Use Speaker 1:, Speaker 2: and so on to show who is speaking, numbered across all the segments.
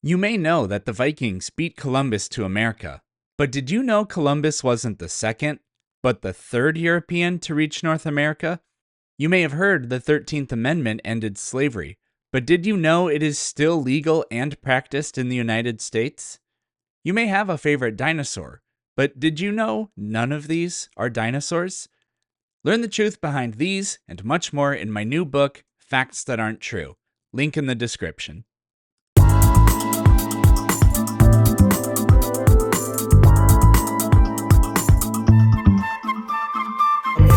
Speaker 1: You may know that the Vikings beat Columbus to America, but did you know Columbus wasn't the second, but the third European to reach North America? You may have heard the 13th Amendment ended slavery, but did you know it is still legal and practiced in the United States? You may have a favorite dinosaur, but did you know none of these are dinosaurs? Learn the truth behind these and much more in my new book, Facts That Aren't True. Link in the description.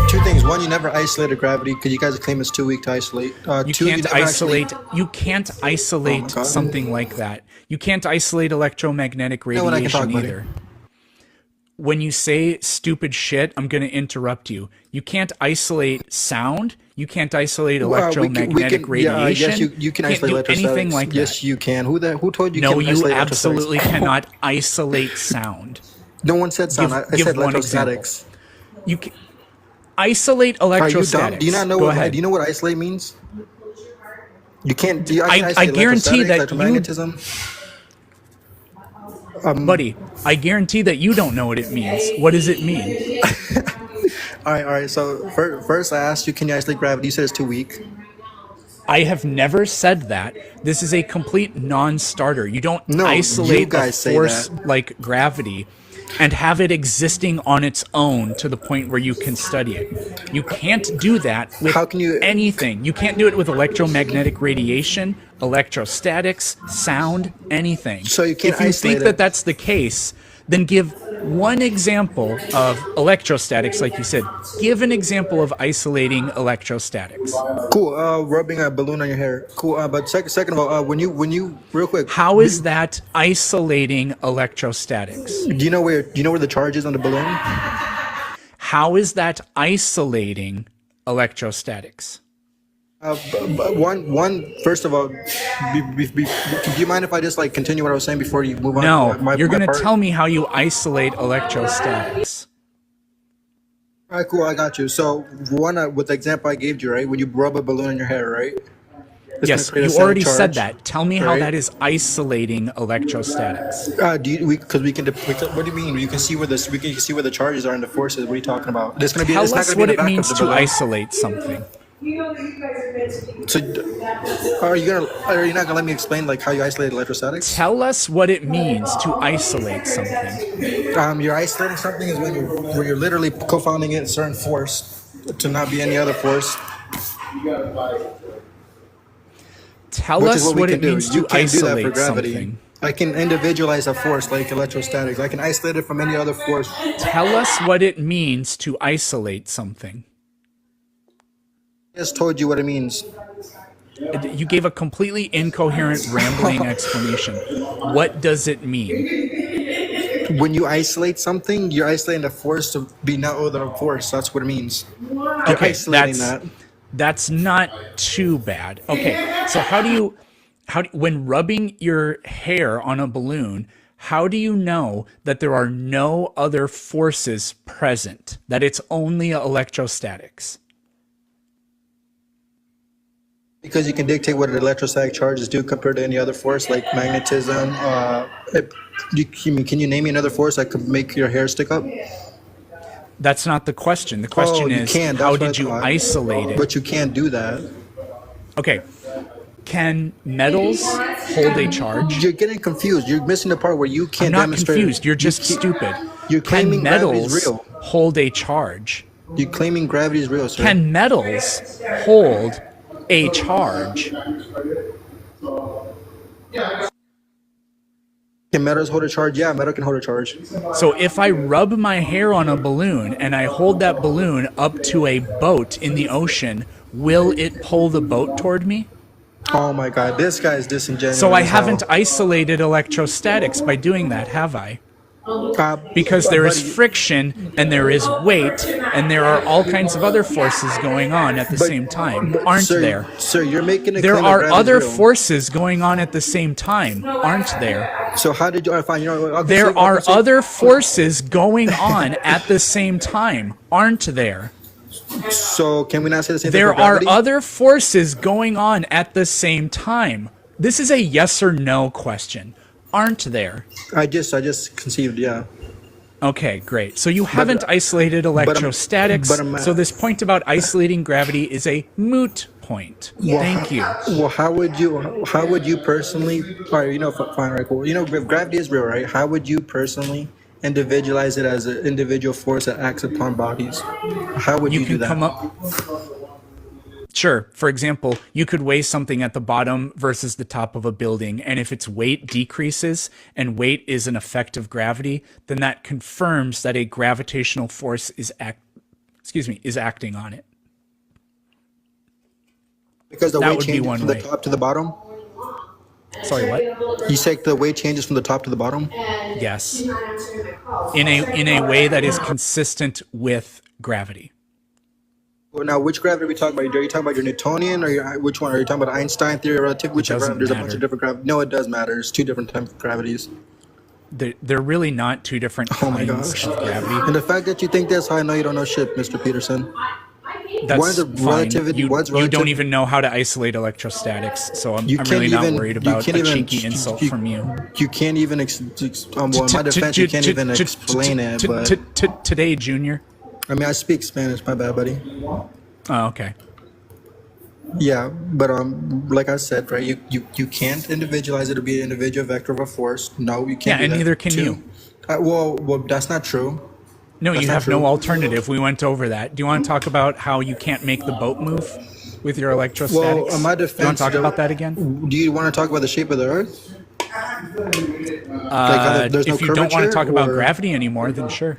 Speaker 2: Two things. One, you never isolated gravity because you guys claim it's too weak to isolate.
Speaker 1: You
Speaker 2: Two,
Speaker 1: can't
Speaker 2: you never
Speaker 1: isolate.
Speaker 2: actually...
Speaker 1: You can't isolate something like that. You can't isolate electromagnetic radiation either. When you say stupid shit, I'm going to interrupt you. You can't isolate sound. You can't isolate electromagnetic radiation.
Speaker 2: Yes, you can isolate electrostatics. Anything like that. Yes, you can. Who told you?
Speaker 1: No,
Speaker 2: you
Speaker 1: you absolutely cannot isolate sound.
Speaker 2: No one said sound. I said electrostatics.
Speaker 1: You can isolate electrostatics.
Speaker 2: Are you dumb? Do you not know do you know what isolate means? You can't.
Speaker 1: I guarantee that
Speaker 2: electromagnetism.
Speaker 1: Buddy, I guarantee that you don't know what it means. What does it mean?
Speaker 2: All right. So first, I asked you, can you isolate gravity? You said it's too weak.
Speaker 1: I have never said that. This is a complete non-starter. You don't isolate a force like gravity and have it existing on its own to the point where you can study it. You can't do that with anything. You can't do it with electromagnetic radiation, electrostatics, sound, anything.
Speaker 2: So you can't
Speaker 1: If you think that that's the case, then give one example of electrostatics, like you said. Give an example of isolating electrostatics.
Speaker 2: Cool. Rubbing a balloon on your hair. Cool. But second of all, when you real quick.
Speaker 1: How is that isolating electrostatics?
Speaker 2: Do you know where the charge is on the balloon?
Speaker 1: How is that isolating electrostatics?
Speaker 2: First of all, do you mind if I just continue what I was saying before you move on?
Speaker 1: No, you're going to tell me how you isolate electrostatics.
Speaker 2: All right, cool, I got you. So with the example I gave you, right, when you rub a balloon in your hair, right?
Speaker 1: Yes, you already said that. Tell me how that is isolating electrostatics.
Speaker 2: What do you mean? You can see where the charges are and the forces. What are you talking about?
Speaker 1: Tell us what it means to isolate something.
Speaker 2: So, are you not gonna let me explain how you isolate electrostatics?
Speaker 1: Tell us what it means to isolate something.
Speaker 2: You're isolating something is when you're literally confounding it a certain force to not be any other force.
Speaker 1: Tell us what it means to isolate something.
Speaker 2: I can individualize a force like electrostatics. I can isolate it from any other force.
Speaker 1: Tell us what it means to isolate something.
Speaker 2: I just told you what it means.
Speaker 1: You gave a completely incoherent, rambling explanation. What does it mean?
Speaker 2: When you isolate something, you're isolating the force to be no other force. That's what it means.
Speaker 1: Okay, that's not too bad. Okay, so when rubbing your hair on a balloon, how do you know that there are no other forces present? That it's only electrostatics?
Speaker 2: Because you can dictate what electrostatic charges do compared to any other force, like magnetism. Can you name me another force that could make your hair stick up?
Speaker 1: That's not the question. The question is, how did you isolate it?
Speaker 2: But you can't do that.
Speaker 1: Okay. Can metals hold a charge?
Speaker 2: You're getting confused. You're missing the part where you can't demonstrate.
Speaker 1: I'm not confused. You're just stupid.
Speaker 2: You're claiming gravity is real.
Speaker 1: Hold a charge?
Speaker 2: You're claiming gravity is real, sir.
Speaker 1: Can metals hold a charge?
Speaker 2: Can metals hold a charge? Yeah, metal can hold a charge.
Speaker 1: So if I rub my hair on a balloon and I hold that balloon up to a boat in the ocean, will it pull the boat toward me?
Speaker 2: Oh my God, this guy is disingenuous.
Speaker 1: So I haven't isolated electrostatics by doing that, have I? Because there is friction and there is weight and there are all kinds of other forces going on at the same time, aren't there?
Speaker 2: Sir, you're making a
Speaker 1: There
Speaker 2: claim
Speaker 1: are
Speaker 2: that
Speaker 1: other
Speaker 2: gravity is real.
Speaker 1: forces going on at the same time, aren't there?
Speaker 2: So how did you find?
Speaker 1: There are other forces going on at the same time, aren't there?
Speaker 2: So can we not say the same thing
Speaker 1: There
Speaker 2: for gravity?
Speaker 1: are other forces going on at the same time. This is a yes or no question. Aren't there?
Speaker 2: I just conceived, yeah.
Speaker 1: Okay, great. So you haven't isolated electrostatics, so this point about isolating gravity is a moot point. Thank you.
Speaker 2: Well, how would you personally? All right, fine, right, cool. If gravity is real, right? How would you personally individualize it as an individual force that acts upon bodies? How would you do
Speaker 1: can
Speaker 2: that?
Speaker 1: come up. Sure. For example, you could weigh something at the bottom versus the top of a building, and if its weight decreases and weight is an effect of gravity, then that confirms that a gravitational force is acting on it.
Speaker 2: Because the weight changes from the top to the bottom?
Speaker 1: Sorry, what?
Speaker 2: You say the weight changes from the top to the bottom?
Speaker 1: Yes. In a way that is consistent with gravity.
Speaker 2: Well, now, which gravity are we talking about? Are you talking about your Newtonian, or which one? Are you talking about Einstein theory of relativity? Which gravity? There's a bunch of different gravities. No, it does matter. There's two different types of gravities.
Speaker 1: They're really not two different kinds of gravity.
Speaker 2: And the fact that you think that's how I know you don't know shit, Mr. Peterson.
Speaker 1: That's fine. You don't even know how to isolate electrostatics, so I'm really not worried about a cheeky insult from you.
Speaker 2: You can't even, well, in my defense, you can't even explain it, but...
Speaker 1: Today, Junior?
Speaker 2: I mean, I speak Spanish, my bad, buddy.
Speaker 1: Oh, okay.
Speaker 2: Yeah, but like I said, right, you can't individualize it to be an individual vector of a force. No, you can't.
Speaker 1: Yeah, and neither can you.
Speaker 2: Well, that's not true.
Speaker 1: No, you have no alternative. We went over that. Do you want to talk about how you can't make the boat move with your electrostatics?
Speaker 2: Well, in my defense,
Speaker 1: do you want to talk about that again?
Speaker 2: Do you want to talk about the shape of the Earth?
Speaker 1: If you don't want to talk about gravity anymore, then sure.